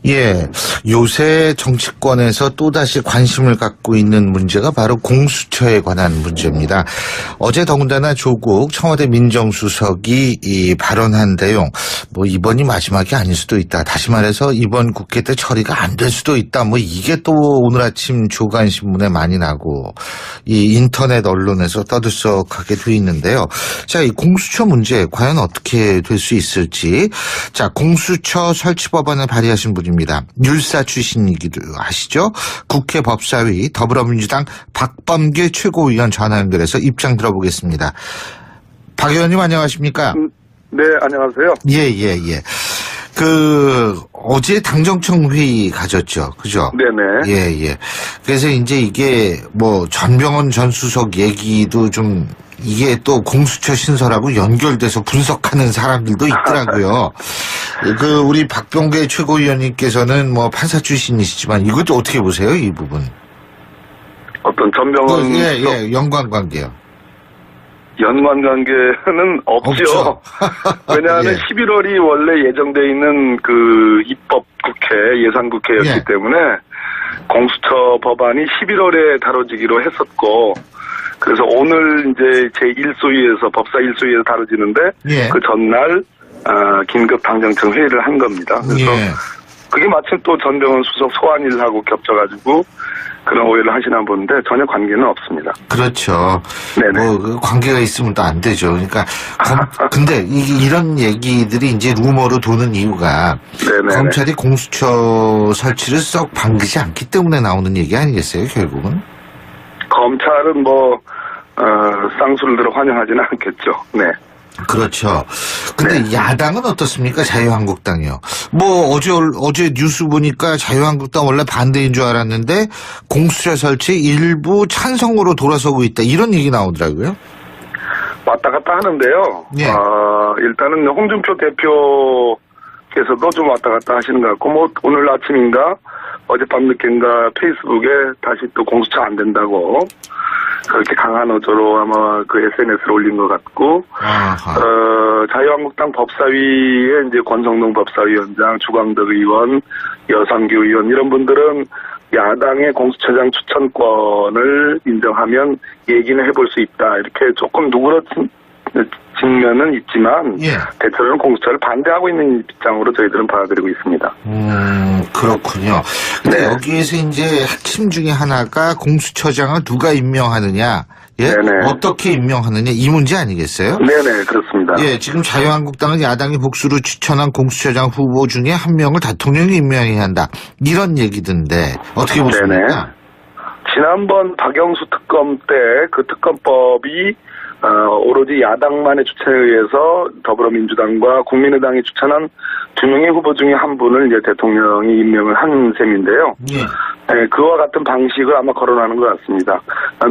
예, 요새 정치권에서 또다시 관심을 갖고 있는 문제가 바로 공수처에 관한 문제입니다. 어제 더군다나 조국 청와대 민정수석이 이 발언한 내용, 이번이 마지막이 아닐 수도 있다. 다시 말해서 이번 국회 때 처리가 안 될 수도 있다. 이게 또 오늘 아침 조간신문에 많이 나고 이 인터넷 언론에서 떠들썩하게 돼 있는데요. 자, 이 공수처 문제 과연 어떻게 될 수 있을지. 자, 공수처 설치 법안을 발의하신 분입니다. 율사 출신이기도 하시죠. 국회 법사위 더불어민주당 박범계 최고위원 전화 연결해서 입장 들어보겠습니다. 박 의원님 안녕하십니까? 네, 안녕하세요. 예. 어제 당정청 회의 가졌죠. 그죠? 네네. 예. 그래서 이제 이게 전병헌 전 수석 얘기도 좀 이게 또 공수처 신설하고 연결돼서 분석하는 사람들도 있더라고요. 우리 박병계 최고위원님께서는 판사 출신이시지만 이것도 어떻게 보세요, 이 부분? 어떤 전병헌 예, 연관관계요. 연관관계는 없죠. 왜냐하면 예. 11월이 원래 예정돼 있는 그 입법 국회, 예산국회였기 예. 때문에 공수처 법안이 11월에 다뤄지기로 했었고, 그래서 오늘 이제 제1소위에서 법사 1소위에서 다뤄지는데 예. 그 전날 긴급 당정청 회의를 한 겁니다. 그래서 그게 마침 또 전병헌 수석 소환일하고 겹쳐가지고 그런 오해를 하시나 보는데 전혀 관계는 없습니다. 그렇죠. 네네. 관계가 있으면 또 안 되죠. 그러니까 근데 이런 얘기들이 이제 루머로 도는 이유가 네네. 검찰이 공수처 설치를 썩 반기지 않기 때문에 나오는 얘기 아니겠어요, 결국은? 검찰은 쌍수를 환영하지는 않겠죠. 네. 그렇죠. 근데 야당은 어떻습니까? 자유한국당이요. 어제 뉴스 보니까 자유한국당 원래 반대인 줄 알았는데 공수처 설치 일부 찬성으로 돌아서고 있다. 이런 얘기 나오더라고요. 왔다 갔다 하는데요. 예. 일단은 홍준표 대표께서도 좀 왔다 갔다 하시는 것 같고, 오늘 아침인가 어젯밤 늦게인가 페이스북에 다시 또 공수처 안 된다고 그렇게 강한 어조로 아마 그 SNS를 올린 것 같고, 자유한국당 법사위에 이제 권성동 법사위원장, 주광덕 의원, 여상규 의원 이런 분들은 야당의 공수처장 추천권을 인정하면 얘기는 해볼 수 있다. 이렇게 조금 누그러진 측면은 있지만 대체로는 공수처를 반대하고 있는 입장으로 저희들은 받아들이고 있습니다. 그렇군요. 근데 여기에서 이제 핵심 중에 하나가 공수처장을 누가 임명하느냐, 어떻게 임명하느냐 이 문제 아니겠어요? 네네, 그렇습니다. 예, 지금 자유한국당은 야당이 복수로 추천한 공수처장 후보 중에 한 명을 대통령이 임명해야 한다. 이런 얘기던데 어떻게 보십니까? 네네. 지난번 박영수 특검 때 그 특검법이 오로지 야당만의 추천에 의해서 더불어민주당과 국민의당이 추천한 두 명의 후보 중에 한 분을 이제 대통령이 임명을 한 셈인데요. 그와 같은 방식을 아마 거론하는 것 같습니다.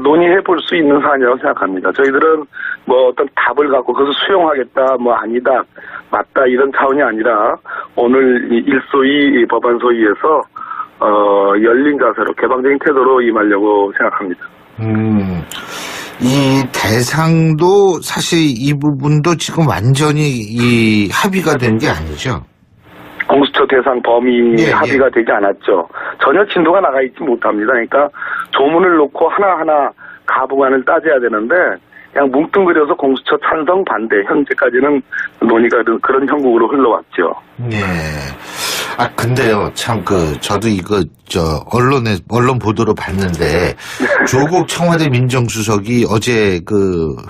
논의해 볼 수 있는 사안이라고 생각합니다. 저희들은 어떤 답을 갖고 그것을 수용하겠다, 아니다, 맞다 이런 차원이 아니라 오늘 이 1소위 법안 소위에서 열린 자세로 개방적인 태도로 임하려고 생각합니다. 이 대상도 사실 이 부분도 지금 완전히 합의가 된 게 아니죠. 공수처 대상 범위 합의가 되지 않았죠. 전혀 진도가 나가 있지 못합니다. 그러니까 조문을 놓고 하나하나 가부간을 따져야 되는데 그냥 뭉뚱그려서 공수처 찬성 반대 현재까지는 논의가 그런 형국으로 흘러왔죠. 근데요, 저도 언론 보도로 봤는데, 조국 청와대 민정수석이 어제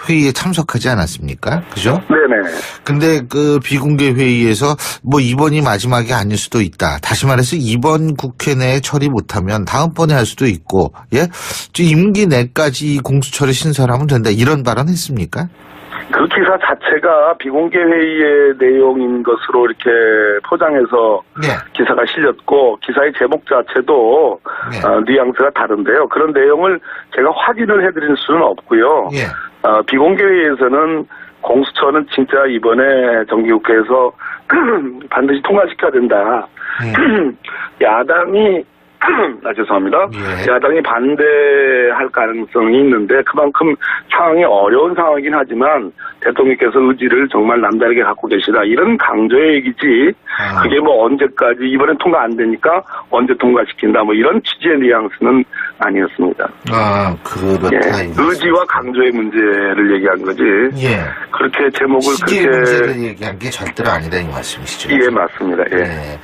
회의에 참석하지 않았습니까? 그죠? 네네. 근데 비공개 회의에서 이번이 마지막이 아닐 수도 있다. 다시 말해서 이번 국회 내에 처리 못하면 다음번에 할 수도 있고, 임기 내까지 공수처를 신설하면 된다. 이런 발언 했습니까? 그 기사 자체가 비공개 회의의 내용인 것으로 이렇게 포장해서 기사가 실렸고 기사의 제목 자체도 뉘앙스가 다른데요. 그런 내용을 제가 확인을 해드릴 수는 없고요. 비공개 회의에서는 공수처는 진짜 이번에 정기국회에서 반드시 통과시켜야 된다. 야당이 죄송합니다. 예. 야당이 반대할 가능성이 있는데 그만큼 상황이 어려운 상황이긴 하지만 대통령께서 의지를 정말 남다르게 갖고 계시다. 이런 강조의 얘기지. 그게 뭐 언제까지 이번엔 통과 안 되니까 언제 통과시킨다. 뭐 이런 취지의 뉘앙스는 아니었습니다. 그렇다. 예. 의지와 강조의 문제를 얘기한 거지. 예. 그렇게 제목을 시기의 그렇게 문제를 얘기한 게 절대로 아니다 이 말씀이시죠? 예, 맞습니다. 예. 예.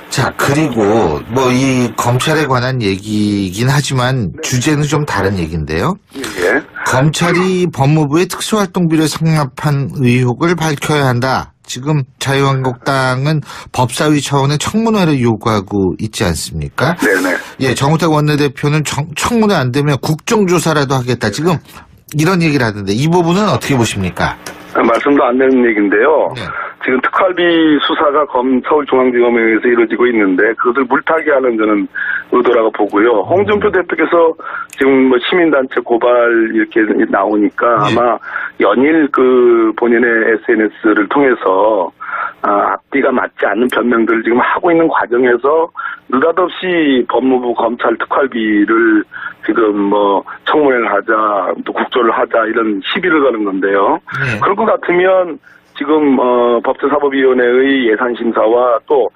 자, 그리고 뭐 이 검찰에 관한 얘기이긴 하지만 주제는 좀 다른 얘기인데요. 예. 검찰이 법무부의 특수활동비를 상납한 의혹을 밝혀야 한다. 지금 자유한국당은 법사위 차원의 청문회를 요구하고 있지 않습니까? 네네. 예, 정우택 원내대표는 청문회 안 되면 국정조사라도 하겠다. 지금 이런 얘기를 하던데 이 부분은 어떻게 보십니까? 말씀도 안 되는 얘기인데요. 네. 지금 특활비 수사가 서울중앙지검에 의해서 이루어지고 있는데 그것을 물타기 하는 저는 의도라고 보고요. 홍준표 대표께서 지금 뭐 시민단체 고발 이렇게 나오니까 네. 아마 연일 본인의 SNS를 통해서 앞뒤가 맞지 않는 변명들을 지금 하고 있는 과정에서 느닷없이 법무부 검찰 특활비를 지금 뭐 청문회를 하자, 또 국조를 하자 이런 시비를 거는 건데요. 네. 그럴 것 같으면 지금 법제사법위원회의 예산심사와 또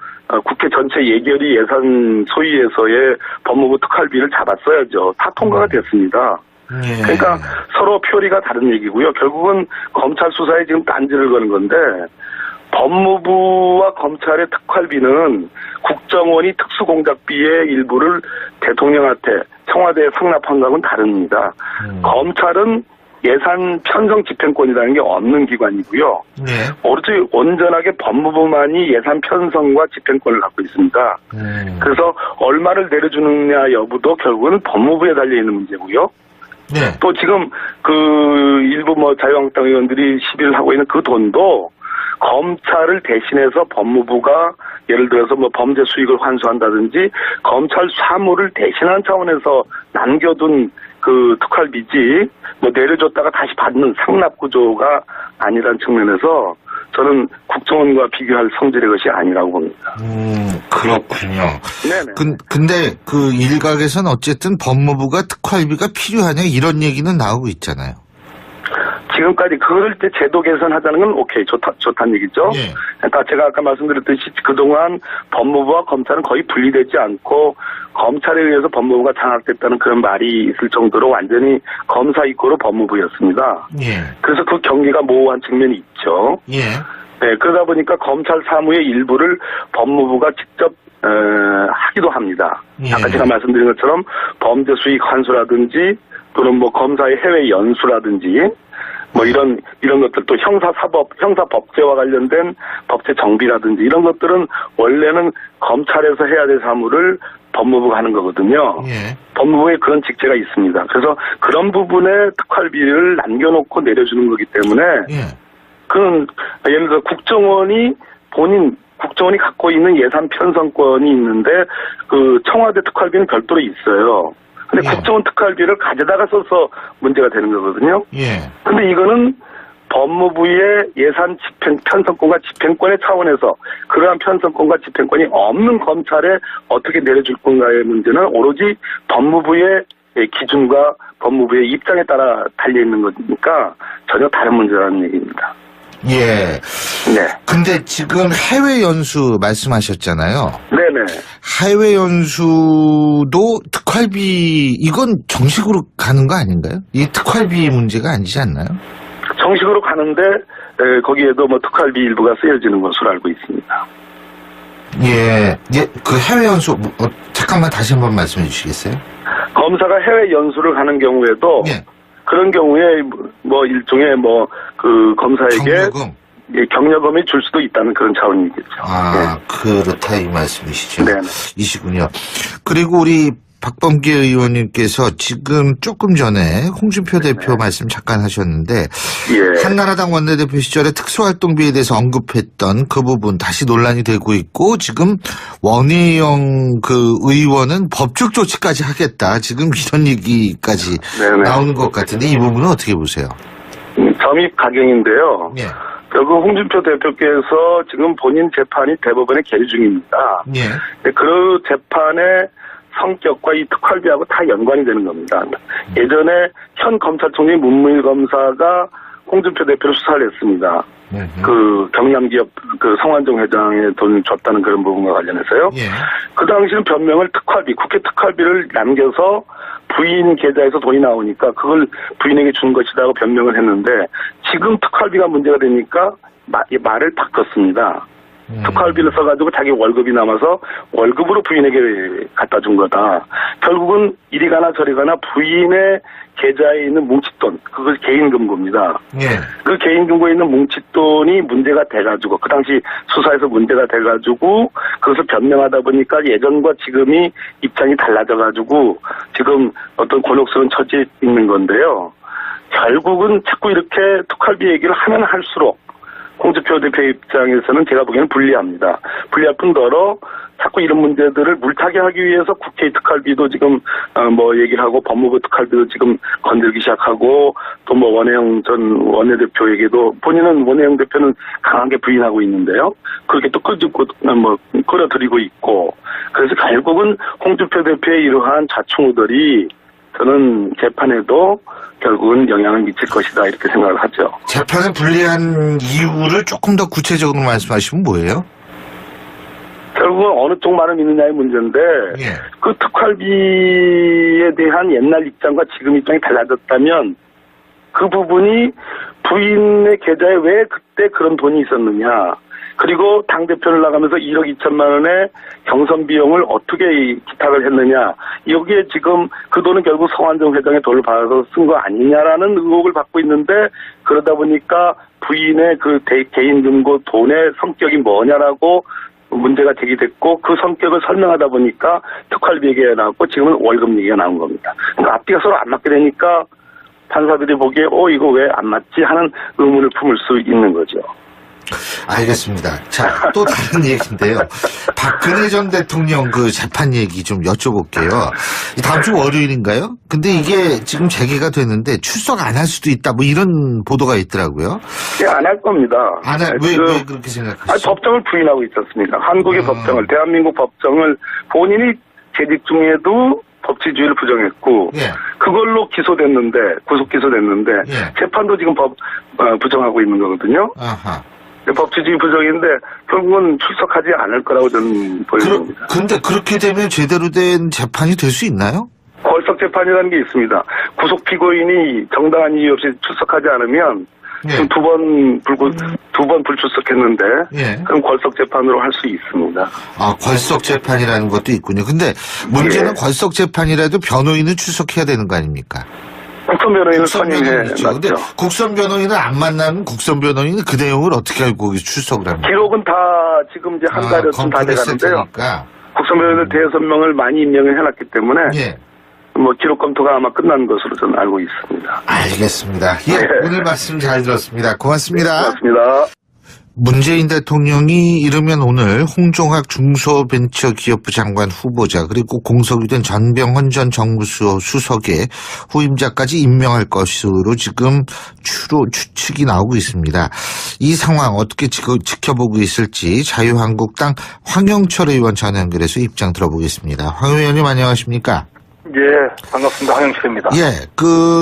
국회 전체 예결위 예산 소위에서의 법무부 특활비를 잡았어야죠. 다 통과가 됐습니다. 예. 그러니까 서로 표리가 다른 얘기고요. 결국은 검찰 수사에 지금 딴지를 거는 건데 법무부와 검찰의 특활비는 국정원이 특수공작비의 일부를 대통령한테 청와대에 상납한 것은 다릅니다. 검찰은 예산 편성 집행권이라는 게 없는 기관이고요. 네. 오로지 온전하게 법무부만이 예산 편성과 집행권을 갖고 있습니다. 그래서 얼마를 내려주느냐 여부도 결국은 법무부에 달려있는 문제고요. 네. 또 지금 일부 자유한국당 의원들이 시비를 하고 있는 그 돈도 검찰을 대신해서 법무부가 예를 들어서 범죄 수익을 환수한다든지 검찰 사무를 대신한 차원에서 남겨둔 특활비지 내려줬다가 다시 받는 상납 구조가 아니란 측면에서 저는 국정원과 비교할 성질의 것이 아니라고 봅니다. 그렇군요. 네네. 근데 일각에서는 어쨌든 법무부가 특활비가 필요하냐 이런 얘기는 나오고 있잖아요. 지금까지 그럴 때 제도 개선하자는 건 오케이 좋다는 얘기죠. 예. 그러니까 제가 아까 말씀드렸듯이 그동안 법무부와 검찰은 거의 분리되지 않고 검찰에 의해서 법무부가 장악됐다는 그런 말이 있을 정도로 완전히 검사 이꼬로 법무부였습니다. 예. 그래서 그 경계가 모호한 측면이 있죠. 예. 네, 그러다 보니까 검찰 사무의 일부를 법무부가 직접 하기도 합니다. 예. 아까 제가 말씀드린 것처럼 범죄 수익 환수라든지 또는 검사의 해외 연수라든지 이런 것들 또 형사법제와 관련된 법제 정비라든지 이런 것들은 원래는 검찰에서 해야 될 사무를 법무부가 하는 거거든요. 예. 법무부에 그런 직제가 있습니다. 그래서 그런 부분에 특활비를 남겨놓고 내려주는 거기 때문에 예. 그건 예를 들어 국정원이 갖고 있는 예산 편성권이 있는데 청와대 특활비는 별도로 있어요. 근데 예. 국정원 특활비를 가져다가 써서 문제가 되는 거거든요. 예. 근데 이거는 법무부의 예산 편성권과 집행권의 차원에서 그러한 편성권과 집행권이 없는 검찰에 어떻게 내려줄 건가의 문제는 오로지 법무부의 기준과 법무부의 입장에 따라 달려있는 거니까 전혀 다른 문제라는 얘기입니다. 예. 네. 근데 지금 해외 연수 말씀하셨잖아요. 네네. 해외 연수도 특활비 이건 정식으로 가는 거 아닌가요? 이 특활비 문제가 아니지 않나요? 정식으로 가는데 거기에도 특활비 일부가 쓰여지는 것으로 알고 있습니다. 예. 그 해외 연수 잠깐만 다시 한번 말씀해 주시겠어요? 검사가 해외 연수를 가는 경우에도 예. 그런 경우에 일종의 검사에게 경력금이 줄 수도 있다는 그런 차원이겠죠. 그렇다 이 말씀이시죠. 네. 이시군요. 그리고 우리 박범계 의원님께서 지금 조금 전에 홍준표 대표 말씀 잠깐 하셨는데 예. 한나라당 원내대표 시절에 특수활동비에 대해서 언급했던 그 부분 다시 논란이 되고 있고 지금 원희영 의원은 법적 조치까지 하겠다. 지금 이런 얘기까지 네네. 나오는 것 같은데 이 부분은 어떻게 보세요? 점입 가경인데요. 예. 결국 홍준표 대표께서 지금 본인 재판이 대법원에 계류 중입니다. 예. 그 재판에 성격과 이 특활비하고 다 연관이 되는 겁니다. 예전에 현 검찰총장인 문무일 검사가 홍준표 대표를 수사를 했습니다. 그 경남기업 그 성완종 회장에 돈을 줬다는 그런 부분과 관련해서요. 예. 그 당시는 변명을 특활비, 국회 특활비를 남겨서 부인 계좌에서 돈이 나오니까 그걸 부인에게 준 것이라고 변명을 했는데 지금 특활비가 문제가 되니까 말을 바꿨습니다. 특활비를 써가지고 자기 월급이 남아서 월급으로 부인에게 갖다 준 거다. 결국은 이리 가나 저리 가나 부인의 계좌에 있는 뭉칫돈, 그걸 개인금고입니다. 예. 그 개인금고에 있는 뭉칫돈이 문제가 돼가지고, 그 당시 수사에서 문제가 돼가지고, 그것을 변명하다 보니까 예전과 지금이 입장이 달라져가지고, 지금 어떤 곤혹스러운 처지에 있는 건데요. 결국은 자꾸 이렇게 특활비 얘기를 하면 할수록, 홍준표 대표 입장에서는 제가 보기에는 불리합니다. 불리할 뿐더러 자꾸 이런 문제들을 물타기 하기 위해서 국회 특활비도 지금 얘기를 하고 법무부 특활비도 지금 건들기 시작하고 또 원혜영 전 원내대표에게도 본인은 원혜영 대표는 강하게 부인하고 있는데요. 그렇게 또 끌어들이고 있고 그래서 결국은 홍준표 대표의 이러한 자충우들이 저는 재판에도 결국은 영향을 미칠 것이다 이렇게 생각을 하죠. 재판에 불리한 이유를 조금 더 구체적으로 말씀하시면 뭐예요? 결국은 어느 쪽 말을 믿느냐의 문제인데 예. 그 특활비에 대한 옛날 입장과 지금 입장이 달라졌다면 그 부분이 부인의 계좌에 왜 그때 그런 돈이 있었느냐 그리고 당대표를 나가면서 1억 2천만 원의 경선 비용을 어떻게 기탁을 했느냐 여기에 지금 그 돈은 결국 성완종 회장의 돈을 받아서 쓴 거 아니냐라는 의혹을 받고 있는데 그러다 보니까 부인의 그 개인 금고 돈의 성격이 뭐냐라고 문제가 제기됐고 그 성격을 설명하다 보니까 특활비 얘기가 나왔고 지금은 월급 얘기가 나온 겁니다. 그러니까 앞뒤가 서로 안 맞게 되니까 판사들이 보기에 이거 왜 안 맞지 하는 의문을 품을 수 있는 거죠. 알겠습니다. 자, 또 다른 얘기인데요. 박근혜 전 대통령 그 재판 얘기 좀 여쭤볼게요. 다음 주 월요일인가요? 근데 이게 지금 재개가 되는데 출석 안 할 수도 있다 뭐 이런 보도가 있더라고요. 안 할 겁니다. 왜 그렇게 생각하시죠? 법정을 부인하고 있지 않습니까? 한국의 법정을, 대한민국 법정을 본인이 재직 중에도 법치주의를 부정했고 예. 그걸로 기소됐는데 구속 기소됐는데 예. 재판도 지금 부정하고 있는 거거든요. 아하. 법치주의 부정인데 결국은 출석하지 않을 거라고 저는 보여집니다. 근데 그렇게 되면 제대로 된 재판이 될 수 있나요? 걸석 재판이라는 게 있습니다. 구속 피고인이 정당한 이유 없이 출석하지 않으면 예. 지금 두 번 불출석했는데 예. 그럼 걸석 재판으로 할 수 있습니다. 아, 걸석 재판이라는 것도 있군요. 근데 문제는 예. 걸석 재판이라도 변호인은 출석해야 되는 거 아닙니까? 국선 변호인을 국선 선임해 변호인 있죠. 근데 놨죠. 국선 변호인을 안 만나면 국선 변호인은 그 내용을 어떻게 알고 거기 출석을 합니까? 기록은 다 지금 이제 한 달여쯤 다 돼가는데요. 테니까. 국선 변호인을 5명을 많이 임명을 해놨기 때문에 예. 기록 검토가 아마 끝난 것으로 저는 알고 있습니다. 알겠습니다. 예, 네. 오늘 말씀 잘 들었습니다. 고맙습니다. 고맙습니다. 문재인 대통령이 이르면 오늘 홍종학 중소벤처기업부 장관 후보자 그리고 공석이 된 전병헌 전 정무수석의 후임자까지 임명할 것으로 지금 주로 추측이 나오고 있습니다. 이 상황 어떻게 지켜보고 있을지 자유한국당 황영철 의원 전화 연결해서 입장 들어보겠습니다. 황 의원님 안녕하십니까? 예, 반갑습니다. 황영철입니다. 예,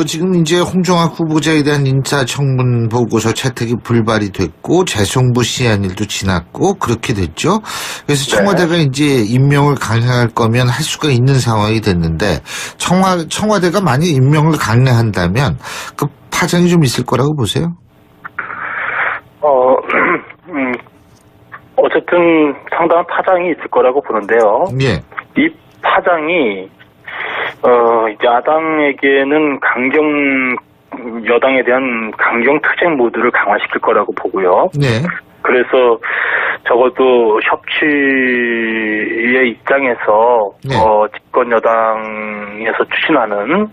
지금 이제 홍종학 후보자에 대한 인사청문 보고서 채택이 불발이 됐고, 재송부 시한일도 지났고, 그렇게 됐죠. 그래서 청와대가 이제 임명을 강행할 거면 할 수가 있는 상황이 됐는데, 청와대가 만약 임명을 강행한다면, 그 파장이 좀 있을 거라고 보세요? 어쨌든 상당한 파장이 있을 거라고 보는데요. 예. 이 파장이 야당에게는 여당에 대한 강경 투쟁 모드를 강화시킬 거라고 보고요. 네. 그래서 적어도 협치의 입장에서 네. 집권 여당에서 추진하는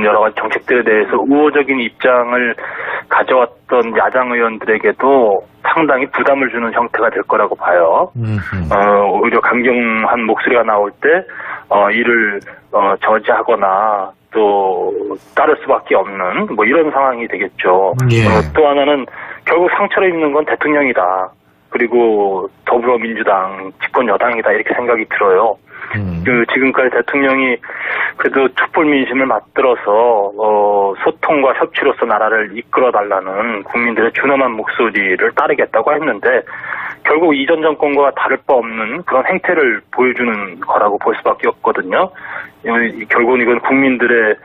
여러 가지 정책들에 대해서 우호적인 입장을 가져왔던 야당 의원들에게도 상당히 부담을 주는 형태가 될 거라고 봐요. 오히려 강경한 목소리가 나올 때 이를 저지하거나 또 따를 수밖에 없는 이런 상황이 되겠죠. 예. 또 하나는 결국 상처를 입는 건 대통령이다. 그리고 더불어민주당 집권 여당이다 이렇게 생각이 들어요. 지금까지 대통령이 그래도 촛불 민심을 맞들어서 소통과 협치로서 나라를 이끌어달라는 국민들의 준엄한 목소리를 따르겠다고 했는데 결국 이전 정권과 다를 바 없는 그런 행태를 보여주는 거라고 볼 수밖에 없거든요. 결국은 이건 국민들의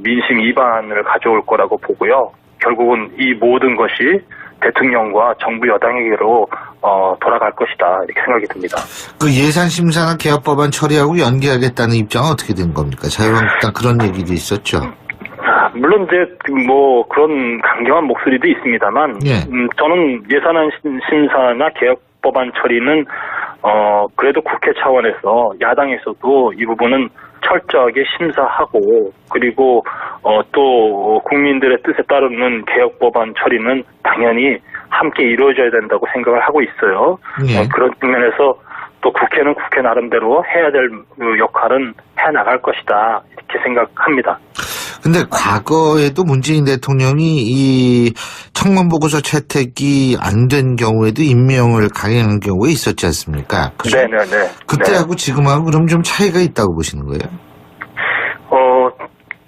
민심 위반을 가져올 거라고 보고요. 결국은 이 모든 것이 대통령과 정부 여당에게로 돌아갈 것이다 이렇게 생각이 듭니다. 그 예산 심사나 개혁 법안 처리하고 연기하겠다는 입장은 어떻게 된 겁니까? 자유한국당 그런 얘기도 있었죠. 물론 이제 뭐 그런 강경한 목소리도 있습니다만, 예. 저는 예산안 심사나 개혁 법안 처리는 그래도 국회 차원에서 야당에서도 이 부분은 철저하게 심사하고 그리고 또 국민들의 뜻에 따르는 개혁 법안 처리는 당연히 함께 이루어져야 된다고 생각을 하고 있어요. 예. 그런 측면에서 또 국회는 국회 나름대로 해야 될 역할은 해 나갈 것이다 이렇게 생각합니다. 근데 과거에도 문재인 대통령이 이 청문 보고서 채택이 안 된 경우에도 임명을 강행한 경우가 있었지 않습니까? 그죠? 네네네. 그때하고 지금하고 그럼 좀 차이가 있다고 보시는 거예요?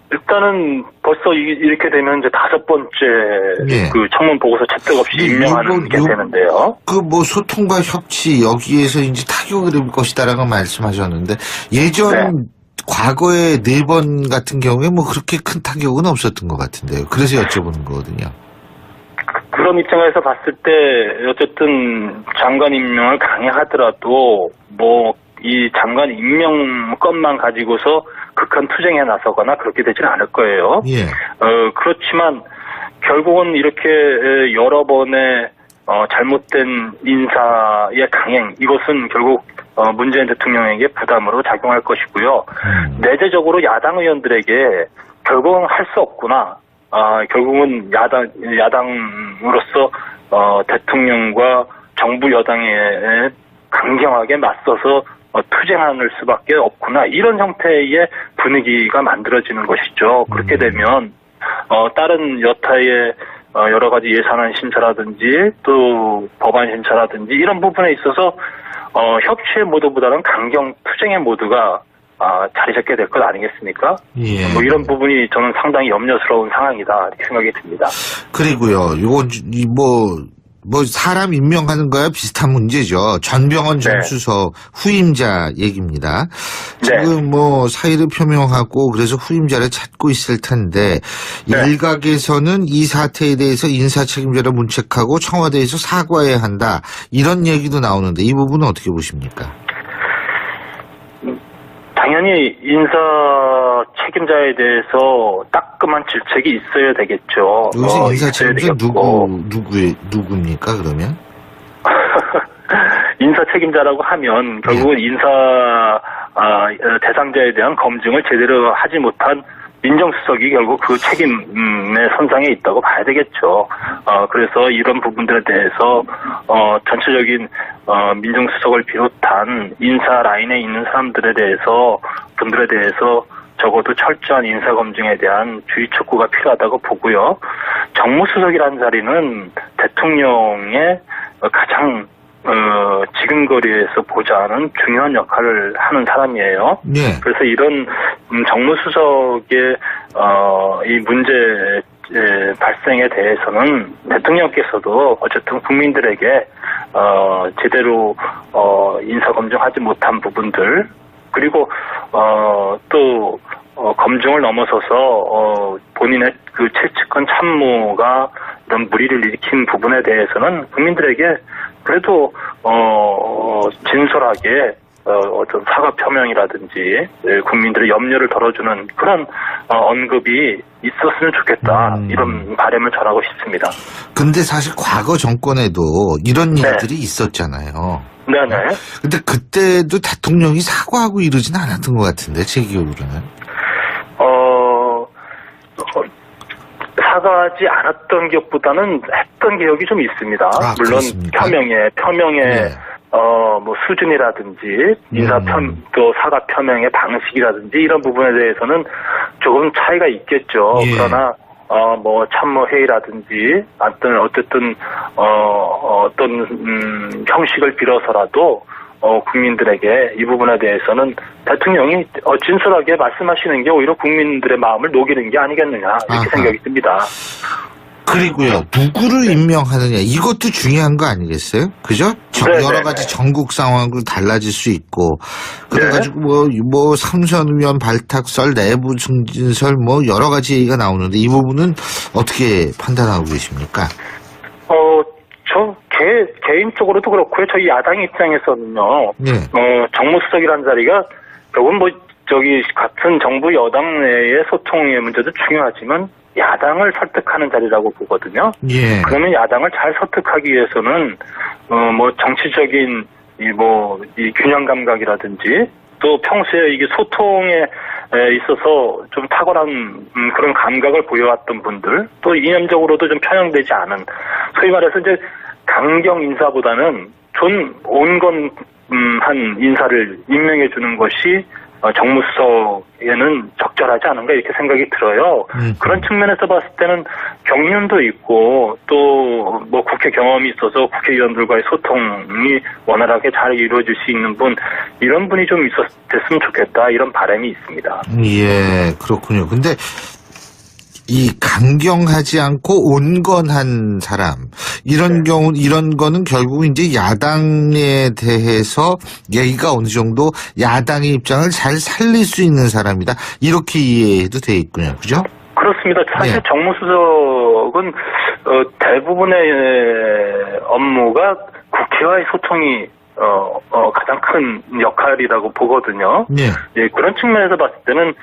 일단은 벌써 이렇게 되면 이제 5번째 예. 그 청문 보고서 채택 없이 임명하는 게 되는데요. 그 뭐 소통과 협치 여기에서 이제 타격을 입을 것이다라고 말씀하셨는데 예전 네. 과거에 4번 같은 경우에 뭐 그렇게 큰 타격은 없었던 것 같은데요. 그래서 여쭤보는 거거든요. 그런 입장에서 봤을 때 어쨌든 장관 임명을 강행하더라도 뭐 이 장관 임명 건만 가지고서 극한 투쟁에 나서거나 그렇게 되지는 않을 거예요. 예. 그렇지만 결국은 이렇게 여러 번의 잘못된 인사의 강행 이것은 결국 문재인 대통령에게 부담으로 작용할 것이고요. 내재적으로 야당 의원들에게 결국은 할 수 없구나. 결국은 야당으로서 대통령과 정부 여당에 강경하게 맞서서 투쟁할 수밖에 없구나. 이런 형태의 분위기가 만들어지는 것이죠. 그렇게 되면 다른 여타의 여러 가지 예산안 심사라든지 또 법안 심사라든지 이런 부분에 있어서 협치의 모드보다는 강경 투쟁의 모드가 자리 잡게 될 것 아니겠습니까? 예. 뭐 이런 부분이 저는 상당히 염려스러운 상황이다 이렇게 생각이 듭니다. 그리고요, 이건 뭐 사람 임명하는 거야 비슷한 문제죠. 전병헌 전 네. 수석 후임자 얘기입니다. 네. 지금 뭐 사의를 표명하고 그래서 후임자를 찾고 있을 텐데 네. 일각에서는 이 사태에 대해서 인사 책임자를 문책하고 청와대에서 사과해야 한다 이런 얘기도 나오는데 이 부분은 어떻게 보십니까? 당연히 인사 책임자에 대해서 따끔한 질책이 있어야 되겠죠. 여기서 인사 있어야 책임자 되겠고. 누구입니까 그러면? 인사 책임자라고 하면 결국은 인사 대상자에 대한 검증을 제대로 하지 못한 민정수석이 결국 그 책임의 선상에 있다고 봐야 되겠죠. 그래서 이런 부분들에 대해서 전체적인 민정수석을 비롯한 인사 라인에 있는 분들에 대해서 적어도 철저한 인사 검증에 대한 주의 촉구가 필요하다고 보고요. 정무수석이라는 자리는 대통령의 가장 지근거리에서 보좌하는 중요한 역할을 하는 사람이에요. 네. 그래서 이런 정무수석의 이 문제 발생에 대해서는 대통령께서도 어쨌든 국민들에게 제대로 인사 검증하지 못한 부분들 그리고 또 검증을 넘어서서 본인의 그 최측근 참모가 이런 무리를 일으킨 부분에 대해서는 국민들에게 그래도 진솔하게 어떤 사과 표명이라든지 국민들의 염려를 덜어주는 그런 언급이 있었으면 좋겠다 이런 바람을 전하고 싶습니다. 근데 사실 과거 정권에도 이런 네. 일들이 있었잖아요. 네네. 근데 그때도 대통령이 사과하고 이러진 않았던 것 같은데 제 기억으로는. 사과하지 않았던 기억보다는 했던 기억이 좀 있습니다. 물론 그렇습니까? 표명의 네. 뭐 수준이라든지 또 사과 표명의 방식이라든지 이런 부분에 대해서는 조금 차이가 있겠죠. 예. 그러나 뭐 참모회의라든지 어쨌든 어떤 형식을 빌어서라도 국민들에게 이 부분에 대해서는 대통령이 진솔하게 말씀하시는 게 오히려 국민들의 마음을 녹이는 게 아니겠느냐 이렇게 생각이 듭니다. 그리고요, 누구를 임명하느냐, 이것도 중요한 거 아니겠어요? 그죠? 여러 가지 전국 상황도 달라질 수 있고, 그래가지고 뭐, 삼선 의원 발탁설, 내부 증진설, 뭐, 여러 가지 얘기가 나오는데, 이 부분은 어떻게 판단하고 계십니까? 저 개인적으로도 그렇고요. 저희 야당 입장에서는요, 네. 정무수석이라는 자리가, 결국은 같은 정부 여당 내의 소통의 문제도 중요하지만, 야당을 설득하는 자리라고 보거든요. 예. 그러면 야당을 잘 설득하기 위해서는 정치적인 이 균형 감각이라든지 또 평소에 이게 소통에 있어서 좀 탁월한 그런 감각을 보여왔던 분들, 또 이념적으로도 좀 편향되지 않은, 소위 말해서 이제 강경 인사보다는 좀 온건한 인사를 임명해 주는 것이 정무수석에는 적절하지 않은가 이렇게 생각이 들어요. 그런 측면에서 봤을 때는 경륜도 있고 또 뭐 국회 경험이 있어서 국회의원들과의 소통이 원활하게 잘 이루어질 수 있는 분, 이런 분이 좀 됐으면 좋겠다, 이런 바람이 있습니다. 예, 그렇군요. 근데 이 강경하지 않고 온건한 사람, 이런 경우, 이런 거는 결국 이제 야당에 대해서 얘기가 어느 정도 야당의 입장을 잘 살릴 수 있는 사람이다, 이렇게 이해해도 돼 있군요. 그죠? 그렇습니다. 사실 네. 정무수석은 대부분의 업무가 국회와의 소통이 가장 큰 역할이라고 보거든요. 네. 예, 그런 측면에서 봤을 때는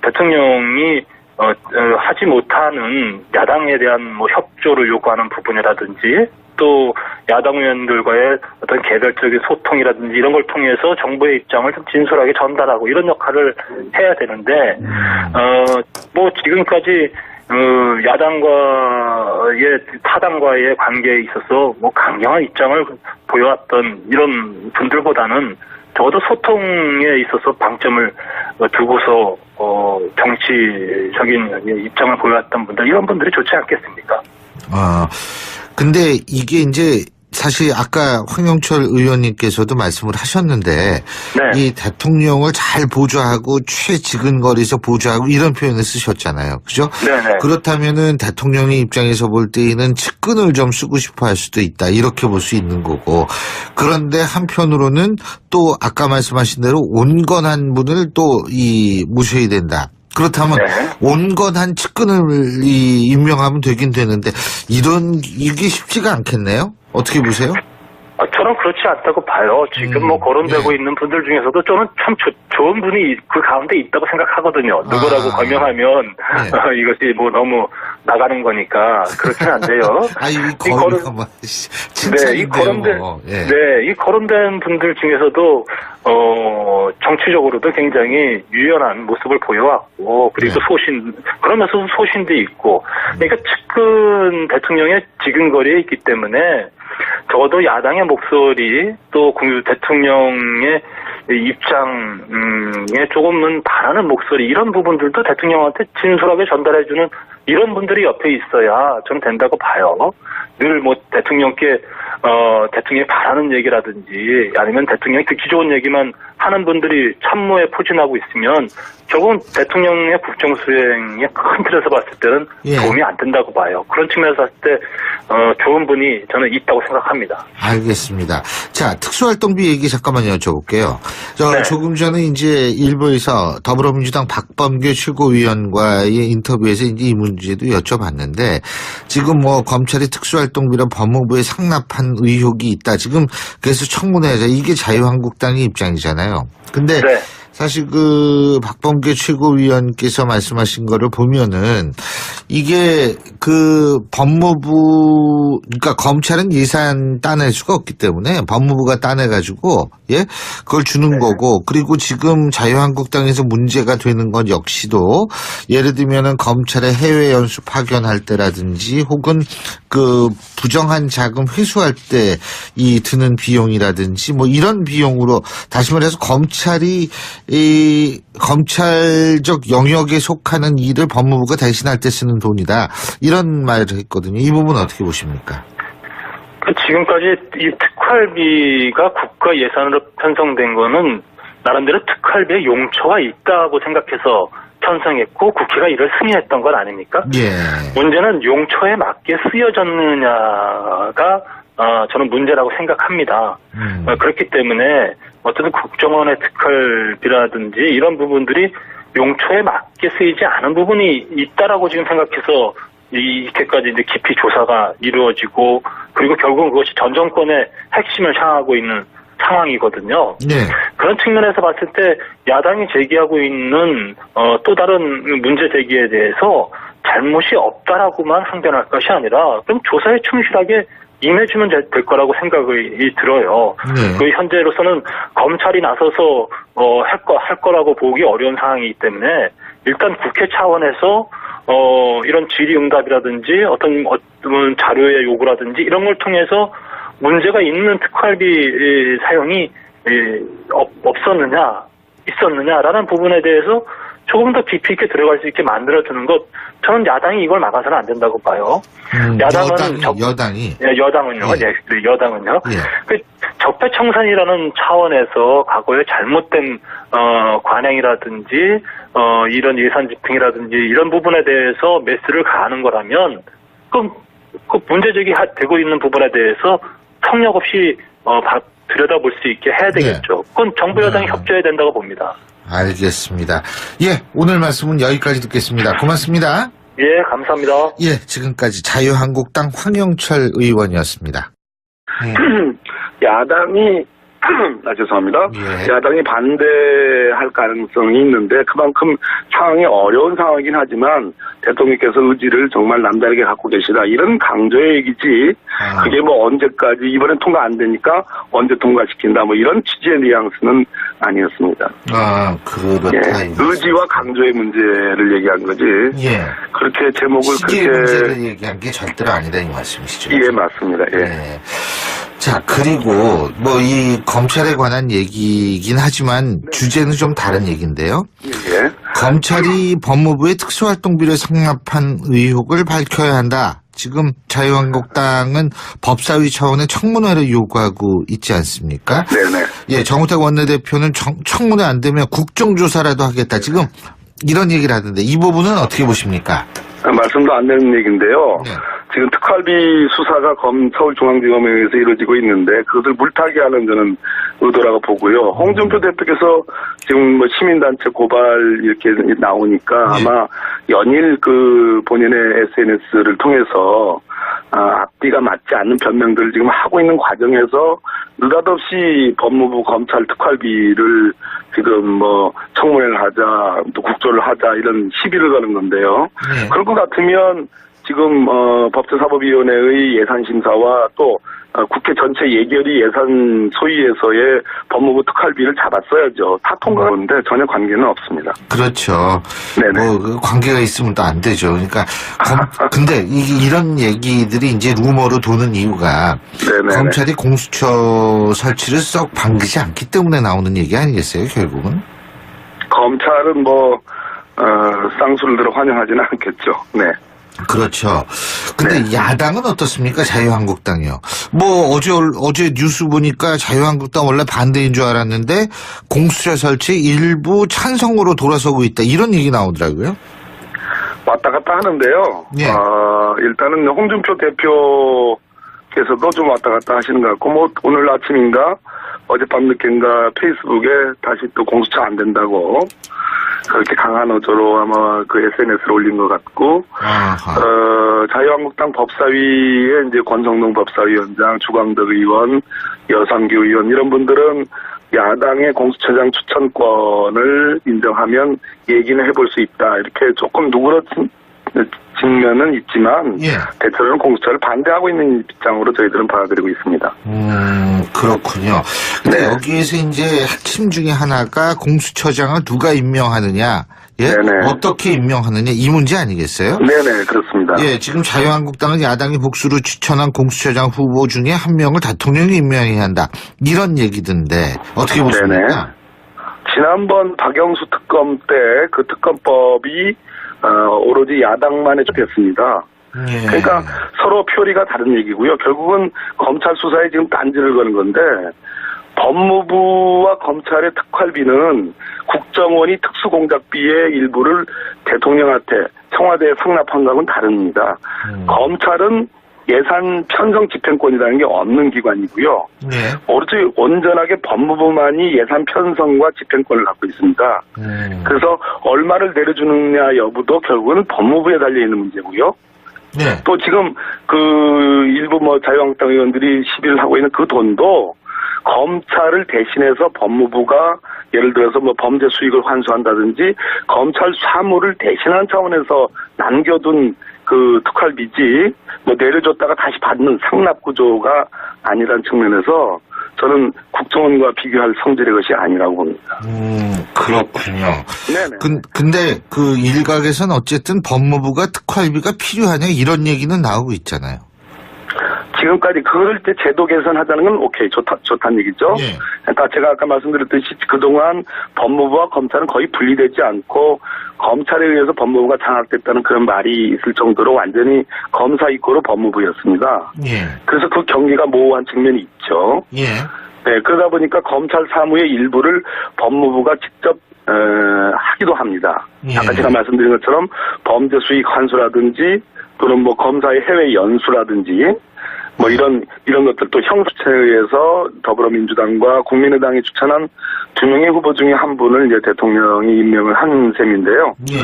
대통령이 하지 못하는 야당에 대한 협조를 요구하는 부분이라든지 또 야당 의원들과의 어떤 개별적인 소통이라든지 이런 걸 통해서 정부의 입장을 좀 진솔하게 전달하고 이런 역할을 해야 되는데 지금까지 야당과의 타당과의 관계에 있어서 강경한 입장을 보여왔던 이런 분들보다는 적어도 소통에 있어서 방점을 두고서 정치적인 입장을 보여왔던 분들, 이런 분들이 좋지 않겠습니까? 근데 이게 이제 사실 아까 황영철 의원님께서도 말씀을 하셨는데, 네. 이 대통령을 잘 보좌하고 최지근거리에서 보좌하고 이런 표현을 쓰셨잖아요. 그죠? 네네. 그렇다면은 대통령의 입장에서 볼 때에는 측근을 좀 쓰고 싶어 할 수도 있다, 이렇게 볼 수 있는 거고, 그런데 한편으로는 또 아까 말씀하신 대로 온건한 분을 또 모셔야 된다. 그렇다면 네. 온건한 측근을 임명하면 되긴 되는데, 이게 쉽지가 않겠네요? 어떻게 보세요? 저는 그렇지 않다고 봐요. 지금 거론되고 네. 있는 분들 중에서도 저는 참 좋은 분이 그 가운데 있다고 생각하거든요. 누구라고 거명하면 네. 이것이 너무 나가는 거니까 그렇진 않대요. 이 거론된 분들 중에서도 정치적으로도 굉장히 유연한 모습을 보여왔고, 그리고 네. 그러면서도 소신도 있고, 그러니까 측근 대통령의 지근거리에 있기 때문에 적어도 야당의 목소리, 또 대통령의 입장에 조금은 바라는 목소리, 이런 부분들도 대통령한테 진솔하게 전달해주는 이런 분들이 옆에 있어야 저는 된다고 봐요. 늘 대통령께 대통령이 바라는 얘기라든지 아니면 대통령이 듣기 좋은 얘기만 하는 분들이 참모에 포진하고 있으면 결국은 대통령의 국정 수행에 큰 틀에서 봤을 때는 도움이 안 된다고 봐요. 그런 측면에서 봤을 때 좋은 분이 저는 있다고 생각합니다. 알겠습니다. 자, 특수활동비 얘기 잠깐만 여쭤볼게요. 네. 조금 전에 이제 일부에서 더불어민주당 박범계 최고위원과의 인터뷰에서 이제 이 문제도 여쭤봤는데, 지금 검찰이 특수활동비를 법무부에 상납한 의혹이 있다, 지금 그래서 청문회에서, 이게 자유한국당의 입장이잖아요. 근데 네. 사실 박범계 최고위원께서 말씀하신 거를 보면은, 이게 법무부, 그러니까 검찰은 예산 따낼 수가 없기 때문에 법무부가 따내가지고, 그걸 주는 거고, 그리고 지금 자유한국당에서 문제가 되는 건 역시도, 예를 들면은 검찰의 해외 연수 파견할 때라든지, 혹은 부정한 자금 회수할 때 드는 비용이라든지, 이런 비용으로, 다시 말해서 검찰이 검찰적 영역에 속하는 일을 법무부가 대신할 때 쓰는 돈이다, 이런 말을 했거든요. 이 부분은 어떻게 보십니까? 지금까지 이 특활비가 국가 예산으로 편성된 거는 나름대로 특활비의 용처가 있다고 생각해서 편성했고 국회가 이를 승인했던 건 아닙니까? 예. 문제는 용처에 맞게 쓰여졌느냐가 저는 문제라고 생각합니다. 그렇기 때문에 어떤 국정원의 특활비라든지 이런 부분들이 용처에 맞게 쓰이지 않은 부분이 있다라고 지금 생각해서 이렇게까지 이제 깊이 조사가 이루어지고 그리고 결국은 그것이 전 정권의 핵심을 향하고 있는 상황이거든요. 네. 그런 측면에서 봤을 때 야당이 제기하고 있는 또 다른 문제 제기에 대해서 잘못이 없다라고만 항변할 것이 아니라 그럼 조사에 충실하게 임해주면 될 거라고 생각이 들어요. 네. 그 현재로서는 검찰이 나서서 할 거라고 보기 어려운 상황이기 때문에 일단 국회 차원에서 이런 질의응답이라든지 어떤 자료의 요구라든지 이런 걸 통해서 문제가 있는 특활비 사용이 없었느냐 있었느냐라는 부분에 대해서 조금 더 깊이 있게 들어갈 수 있게 만들어주는 것 저는 야당이 이걸 막아서는 안 된다고 봐요. 야당은 여당이 여당은요. 예. 네, 여당은요. 예. 그 적폐청산이라는 차원에서 과거에 잘못된 관행이라든지 이런 예산 집행이라든지 이런 부분에 대해서 메스를 가하는 거라면 그 문제 제기되고 있는 부분에 대해서 성역 없이 들여다볼 수 있게 해야 되겠죠. 그건 정부 여당이 협조해야 된다고 봅니다. 알겠습니다. 예, 오늘 말씀은 여기까지 듣겠습니다. 고맙습니다. 예, 감사합니다. 예, 지금까지 자유한국당 황영철 의원이었습니다. 야당이 죄송합니다. 예. 야당이 반대할 가능성이 있는데 그만큼 상황이 어려운 상황이긴 하지만 대통령께서 의지를 정말 남다르게 갖고 계시다. 이런 강조의 얘기지. 그게 뭐 언제까지 이번엔 통과 안 되니까 언제 통과시킨다. 뭐 이런 취지의 뉘앙스는 아니었습니다. 그렇다. 예. 의지와 강조의 문제를 얘기한 거지. 예. 그렇게 제목을 시기의 그렇게 문제를 얘기한 게 절대로 아니다 이 말씀이시죠? 예, 맞습니다. 예. 네. 자, 그리고 뭐 이 검찰에 관한 얘기이긴 하지만 주제는 좀 다른 얘기인데요. 예. 검찰이 법무부의 특수활동비를 상납한 의혹을 밝혀야 한다. 지금 자유한국당은 법사위 차원의 청문회를 요구하고 있지 않습니까? 네네. 예, 정우택 원내대표는 청문회 안 되면 국정조사라도 하겠다. 지금 이런 얘기를 하던데 이 부분은 어떻게 보십니까? 말씀도 안 되는 얘기인데요. 네. 지금 특활비 수사가 서울중앙지검에 의해서 이루어지고 있는데 그것을 물타기 하는 저는 의도라고 보고요. 홍준표 대표께서 지금 뭐 시민단체 고발 이렇게 나오니까 네. 아마 연일 본인의 SNS를 통해서 앞뒤가 맞지 않는 변명들을 지금 하고 있는 과정에서 느닷없이 법무부 검찰 특활비를 지금 뭐 청문회를 하자 또 국조를 하자 이런 시비를 거는 건데요. 네. 그럴 것 같으면 지금 법제사법위원회의 예산심사와 또 국회 전체 예결위 예산 소위에서의 법무부 특활비를 잡았어야죠. 다 통과하는데 전혀 관계는 없습니다. 그렇죠. 네네. 뭐 관계가 있으면 또 안 되죠. 그러니까 근데 이런 얘기들이 이제 루머로 도는 이유가 네네. 검찰이 공수처 설치를 썩 반기지 않기 때문에 나오는 얘기 아니겠어요, 결국은? 검찰은 쌍수를 들어 환영하지는 않겠죠. 네. 그렇죠. 근데 야당은 어떻습니까? 자유한국당이요. 뭐 어제 뉴스 보니까 자유한국당 원래 반대인 줄 알았는데 공수처 설치 일부 찬성으로 돌아서고 있다. 이런 얘기 나오더라고요. 왔다 갔다 하는데요. 예. 일단은 홍준표 대표께서도 좀 왔다 갔다 하시는 것 같고 뭐 오늘 아침인가 어젯밤 늦게인가 페이스북에 다시 또 공수처 안 된다고 그렇게 강한 어조로 아마 SNS를 올린 것 같고, 자유한국당 법사위에 이제 권성동 법사위원장, 주광덕 의원, 여상규 의원 이런 분들은 야당의 공수처장 추천권을 인정하면 얘기는 해볼 수 있다. 이렇게 조금 누그러진 측면은 있지만 대체로는 공수처를 반대하고 있는 입장으로 저희들은 받아들이고 있습니다. 그렇군요. 근데 여기에서 이제 핵심 중에 하나가 공수처장을 누가 임명하느냐, 어떻게 임명하느냐 이 문제 아니겠어요? 네네, 그렇습니다. 예, 지금 자유한국당은 야당이 복수로 추천한 공수처장 후보 중에 한 명을 대통령이 임명해야 한다. 이런 얘기던데 어떻게 보십니까? 네네. 지난번 박영수 특검 때 그 특검법이 오로지 야당만에 됐습니다. 예. 그러니까 서로 표리가 다른 얘기고요. 결국은 검찰 수사에 지금 딴지를 거는 건데 법무부와 검찰의 특활비는 국정원이 특수공작비의 일부를 대통령한테 청와대에 상납한 거하고는 다릅니다. 검찰은 예산 편성 집행권이라는 게 없는 기관이고요. 네. 오로지 온전하게 법무부만이 예산 편성과 집행권을 갖고 있습니다. 그래서 얼마를 내려주느냐 여부도 결국은 법무부에 달려있는 문제고요. 네. 또 지금 그 일부 자유한국당 의원들이 시비를 하고 있는 그 돈도 검찰을 대신해서 법무부가 예를 들어서 범죄 수익을 환수한다든지 검찰 사무를 대신한 차원에서 남겨둔 그 특활비지 내려줬다가 다시 받는 상납 구조가 아니라는 측면에서 저는 국정원과 비교할 성질의 것이 아니라고 봅니다. 그렇군요. 네네. 근데 그 일각에서는 어쨌든 법무부가 특활비가 필요하냐 이런 얘기는 나오고 있잖아요. 지금까지 그걸 이제 제도 개선하자는 건 오케이 좋다는 얘기죠. 예. 그러니까 제가 아까 말씀드렸듯이 그동안 법무부와 검찰은 거의 분리되지 않고 검찰에 의해서 법무부가 장악됐다는 그런 말이 있을 정도로 완전히 검사 이꼬로 법무부였습니다. 예. 그래서 그 경계가 모호한 측면이 있죠. 예. 네, 그러다 보니까 검찰 사무의 일부를 법무부가 직접 하기도 합니다. 예. 아까 제가 말씀드린 것처럼 범죄 수익 환수라든지 또는 검사의 해외 연수라든지 이런 것들 또 형수처에 의해서 더불어민주당과 국민의당이 추천한 2명의 후보 중에 한 분을 이제 대통령이 임명을 한 셈인데요. 예.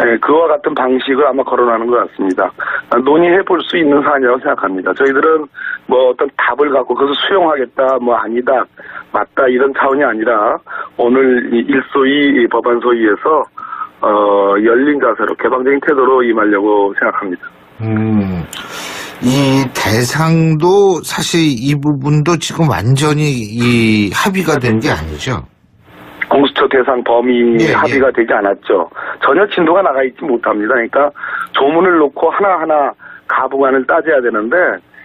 네, 그와 같은 방식을 아마 거론하는 것 같습니다. 논의해 볼 수 있는 사안이라고 생각합니다. 저희들은 어떤 답을 갖고 그것을 수용하겠다, 아니다, 맞다 이런 차원이 아니라 오늘 이 일소위 법안 소위에서 열린 자세로 개방적인 태도로 임하려고 생각합니다. 이 대상도 사실 이 부분도 지금 완전히 합의가 된 게 아니죠. 공수처 대상 범위 예, 합의가 되지 않았죠. 전혀 진도가 나가 있지 못합니다. 그러니까 조문을 놓고 하나하나 가부간을 따져야 되는데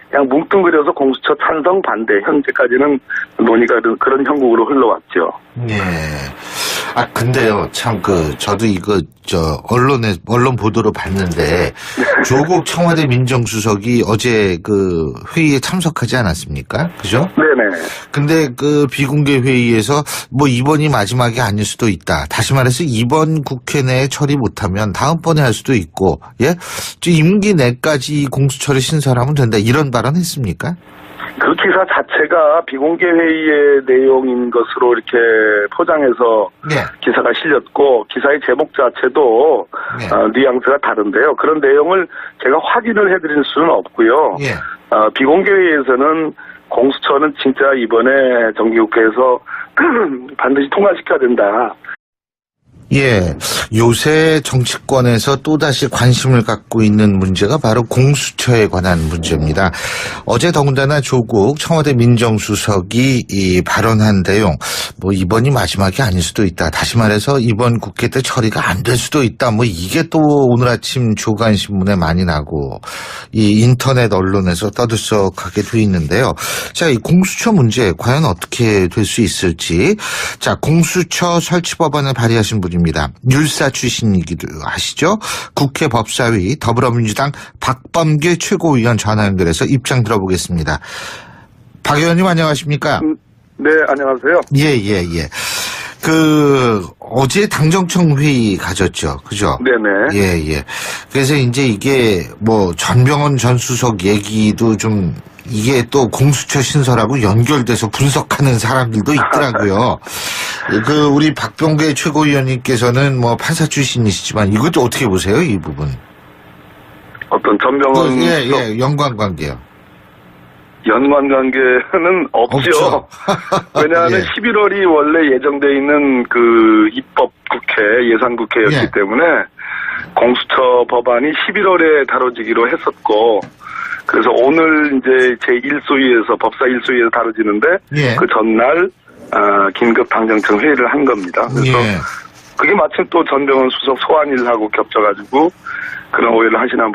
그냥 뭉뚱그려서 공수처 찬성 반대 현재까지는 논의가 그런 형국으로 흘러왔죠. 예. 근데요, 참, 저도 이거, 언론 보도로 봤는데, 조국 청와대 민정수석이 어제 회의에 참석하지 않았습니까? 그죠? 네네. 근데 비공개 회의에서 이번이 마지막이 아닐 수도 있다. 다시 말해서 이번 국회 내에 처리 못하면 다음번에 할 수도 있고, 예? 임기 내까지 공수처를 신설하면 된다. 이런 발언 했습니까? 그 기사 자체가 비공개 회의의 내용인 것으로 이렇게 포장해서 네. 기사가 실렸고 기사의 제목 자체도 네. 뉘앙스가 다른데요. 그런 내용을 제가 확인을 해드릴 수는 없고요. 예. 비공개 회의에서는 공수처는 진짜 이번에 정기국회에서 반드시 통과시켜야 된다. 예, 요새 정치권에서 또다시 관심을 갖고 있는 문제가 바로 공수처에 관한 문제입니다. 어제 더군다나 조국 청와대 민정수석이 발언한 내용, 이번이 마지막이 아닐 수도 있다. 다시 말해서 이번 국회 때 처리가 안 될 수도 있다. 이게 또 오늘 아침 조간신문에 많이 나고 이 인터넷 언론에서 떠들썩하게 돼 있는데요. 자, 이 공수처 문제 과연 어떻게 될 수 있을지. 자, 공수처 설치 법안을 발의하신 분입니다. 율사 출신이기도 하시죠. 국회 법사위 더불어민주당 박범계 최고위원 전화 연결해서 입장 들어보겠습니다. 박 의원님 안녕하십니까? 네, 안녕하세요. 예. 어제 당정청 회의 가졌죠. 그죠? 네네. 예. 그래서 이제 이게 전병헌 전 수석 얘기도 좀 이게 또 공수처 신설하고 연결돼서 분석하는 사람들도 있더라고요. 우리 박병계 최고위원님께서는 판사 출신이시지만 이것도 어떻게 보세요, 이 부분? 어떤 전병헌 예, 연관관계요. 연관관계는 없죠. 왜냐하면 예. 11월이 원래 예정돼 있는 입법국회, 예산국회였기 예. 때문에 공수처 법안이 11월에 다뤄지기로 했었고, 그래서 오늘 이제 제1소위에서, 법사 1소위에서 다뤄지는데, 예. 그 전날, 긴급 당정청 회의를 한 겁니다. 그래서 예. 그게 마침 또 전병헌 수석 소환일하고 겹쳐가지고 그런 오해를 하시나